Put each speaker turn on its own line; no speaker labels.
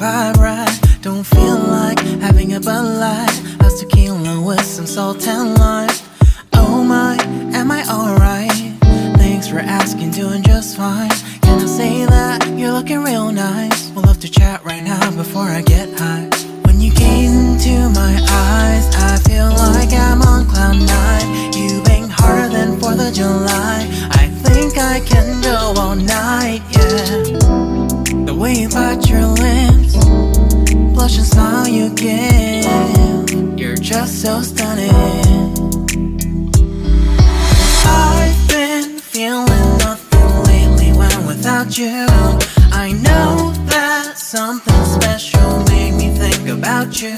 vibe right. Don't feel like having a Bud Light. How's tequila with some salt and lime? Oh my, am I alright? Thanks for asking, doing just fine. Can I say that you're looking real nice? We'll love to chat right now before I get high. When you gaze into my eyes, I feel like I'm on cloud nine. You bang harder than 4th of July. I think I can go all night, yeah. The way you bite your lips, blush and smile you give, you're just so stunning. I've been feeling nothing lately when without you. I know that something special made me think about you.